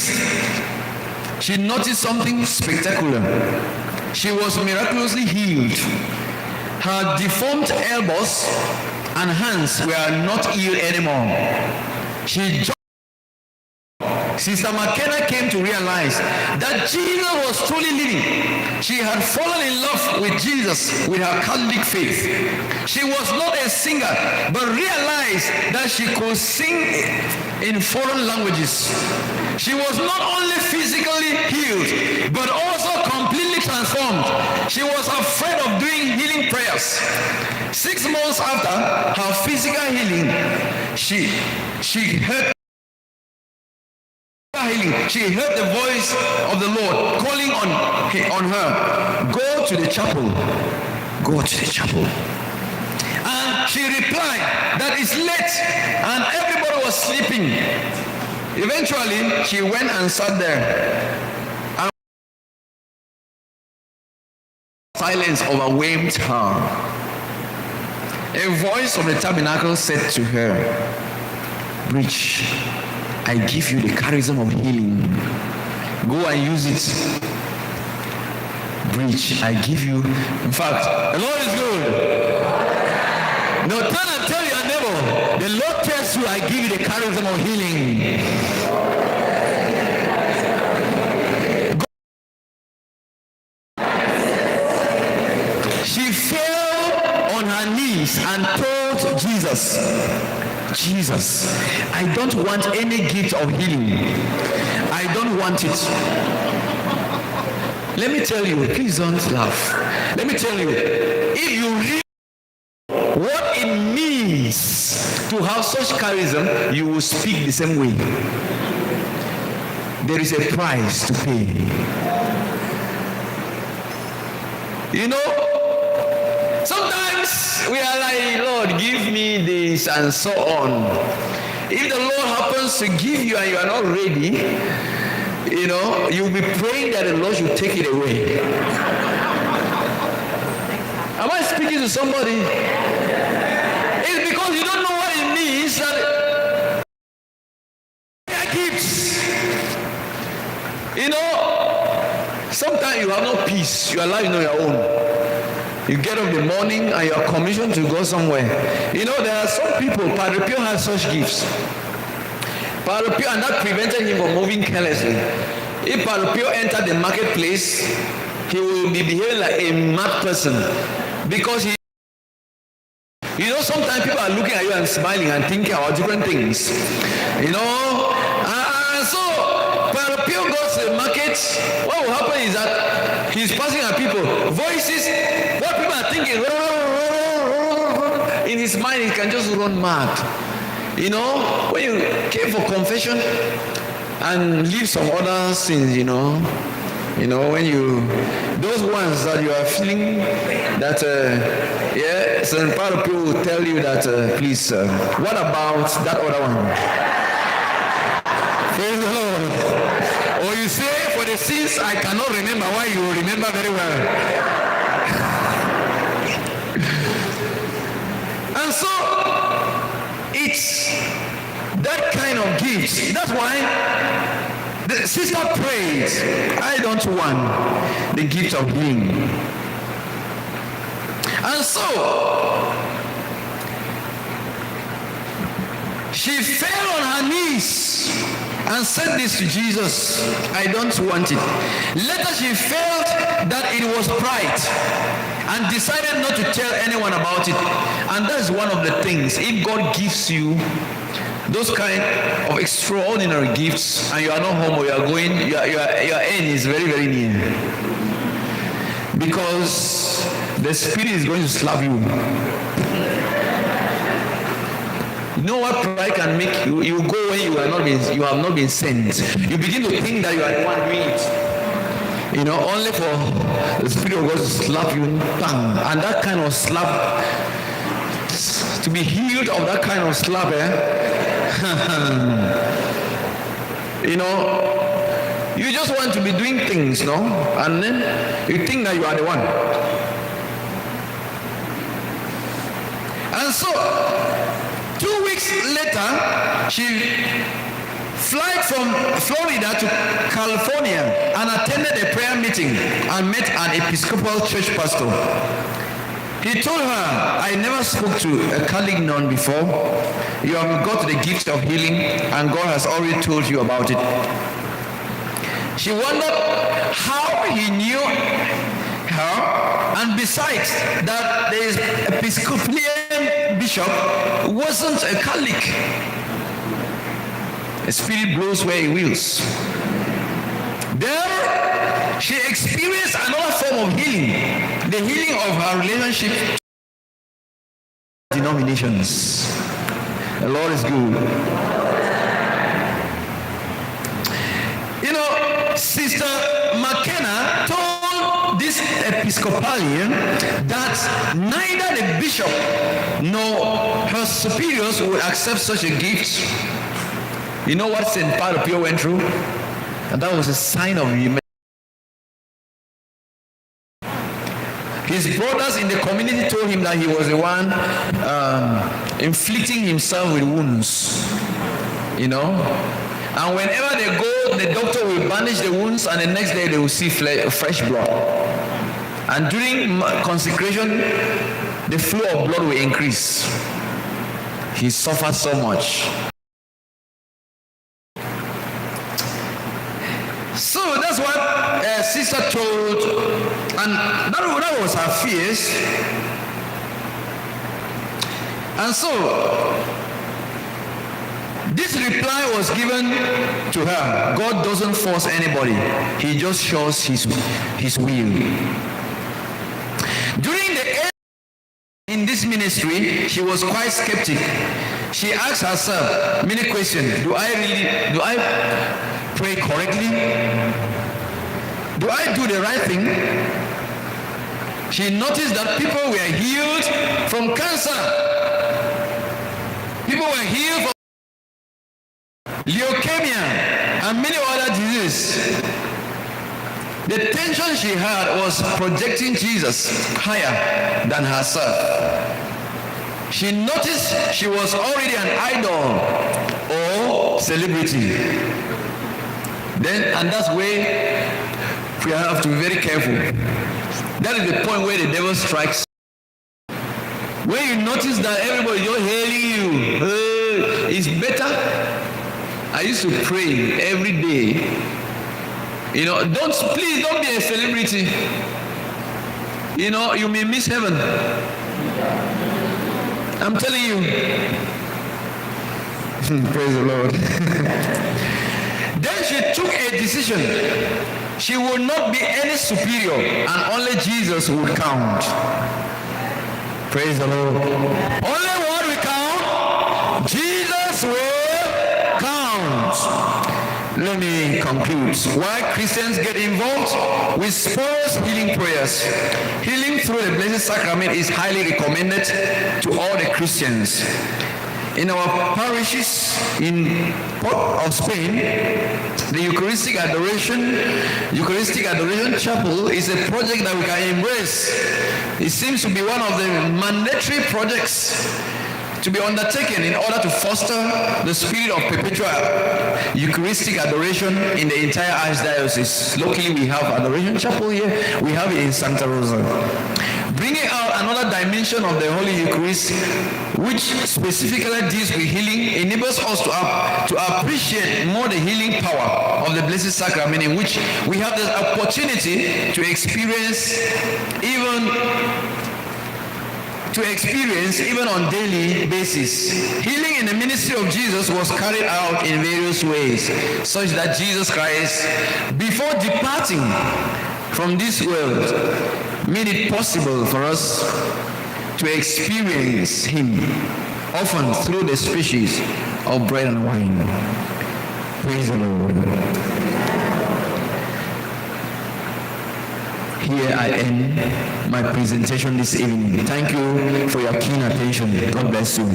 priest, she noticed something spectacular. She was miraculously healed. Her deformed elbows and hands were not ill anymore. Sister McKenna came to realize that Jesus was truly living. She had fallen in love with Jesus with her Catholic faith. She was not a singer, but realized that she could sing in foreign languages. She was not only physically healed, but also completely transformed. She was afraid of doing healing prayers. 6 months after her physical healing, she heard the voice of the Lord calling on her, go to the chapel. Go to the chapel. And she replied that it's late and everybody was sleeping. Eventually, she went and sat there. And silence overwhelmed her. A voice from the tabernacle said to her, Bridge, I give you the charism of healing. Go and use it. Bridge, I give you. In fact, the Lord is good. Now turn and tell your neighbor, the Lord tells you, I give you the charism of healing. She fell on her knees and told Jesus, Jesus, I don't want any gift of healing. I don't want it. Let me tell you, please don't laugh. Let me tell you, if you read what it means to have such charism, you will speak the same way. There is a price to pay. You know, sometimes we are like, Lord, give me this and so on. If the Lord happens to give you and you are not ready, you know, you'll be praying that the Lord should take it away. Am I speaking to somebody? It's because you don't know what it means that they are gifts. You know, sometimes you have no peace. Your life is not your own. You get up in the morning and you are commissioned to go somewhere. You know, there are some people, Padre Pio has such gifts. Padre Pio, and that prevented him from moving carelessly. If Padre Pio entered the marketplace, he will be behaving like a mad person. Because he, you know, sometimes people are looking at you and smiling and thinking about different things. You know, and so Padre Pio goes to the market. What will happen is that he's passing at people. Voices, what people are thinking, in his mind, he can just run mad. You know, when you came for confession and leave some other sins, you know, when you, those ones that you are feeling that, yeah, St. Padre Pio will tell you that, please, what about that other one? Praise the Lord. Or you say, for the sins I cannot remember, why you remember very well. And so, it's that kind of gift. That's why the sister prayed, I don't want the gift of healing. And so, she fell on her knees and said this to Jesus, I don't want it. Later she felt that it was pride and decided not to tell anyone about it. And that's one of the things. If God gives you those kind of extraordinary gifts and you are not home or you are going, your end is very, very near. Because the Spirit is going to slap you. You know what pride can make you? You go when you have not been sent. You begin to think that you are the one doing it. You know, only for the Spirit of God to slap you, bang. And that kind of slap, to be healed of that kind of slap, you know, you just want to be doing things, no? And then you think that you are the one. And so, 2 weeks later, she flight from Florida to California and attended a prayer meeting and met an Episcopal church pastor. He told her, I never spoke to a Catholic nun before. You have got the gift of healing and God has already told you about it. She wondered how he knew her, and besides that the Episcopalian bishop wasn't a Catholic. The Spirit blows where he wills. Then she experienced another form of healing, the healing of her relationship with denominations. The Lord is good. You know, Sister McKenna told this Episcopalian that neither the bishop nor her superiors would accept such a gift. You know what St. Father Pio went through? And that was a sign of humility. His brothers in the community told him that he was the one inflicting himself with wounds. You know? And whenever they go, the doctor will bandage the wounds and the next day they will see fresh blood. And during consecration, the flow of blood will increase. He suffered so much. So that's what sister told, and that was her fears. And so this reply was given to her. God doesn't force anybody. He just shows his will. During the in this ministry, she was quite skeptic. She asked herself many questions. Do I pray correctly? Do I do the right thing? She noticed that people were healed from cancer. People were healed from leukemia and many other diseases. The tension she had was projecting Jesus higher than herself. She noticed she was already an idol or celebrity. And that's where we have to be very careful. That is the point where the devil strikes. When you notice that everybody is hailing you, it's better. I used to pray every day. You know, please don't be a celebrity. You know, you may miss heaven. I'm telling you. Praise the Lord. Then she took a decision. She would not be any superior, and only Jesus would count. Praise the Lord. Only what we count? Jesus will count. Let me conclude. Why Christians get involved with spurious healing prayers. Healing through the Blessed Sacrament is highly recommended to all the Christians. In our parishes in Port of Spain, the Eucharistic Adoration Chapel is a project that we can embrace. It seems to be one of the mandatory projects to be undertaken in order to foster the spirit of perpetual Eucharistic adoration in the entire Archdiocese. Locally, we have Adoration Chapel here. We have it in Santa Rosa. Bringing out another dimension of the Holy Eucharist, which specifically deals with healing, enables us to appreciate more the healing power of the Blessed Sacrament, in which we have the opportunity to experience even on daily basis. Healing in the ministry of Jesus was carried out in various ways, such that Jesus Christ, before departing from this world, made it possible for us to experience him, often through the species of bread and wine. Praise the Lord. Here I end my presentation this evening. Thank you for your keen attention. God bless you.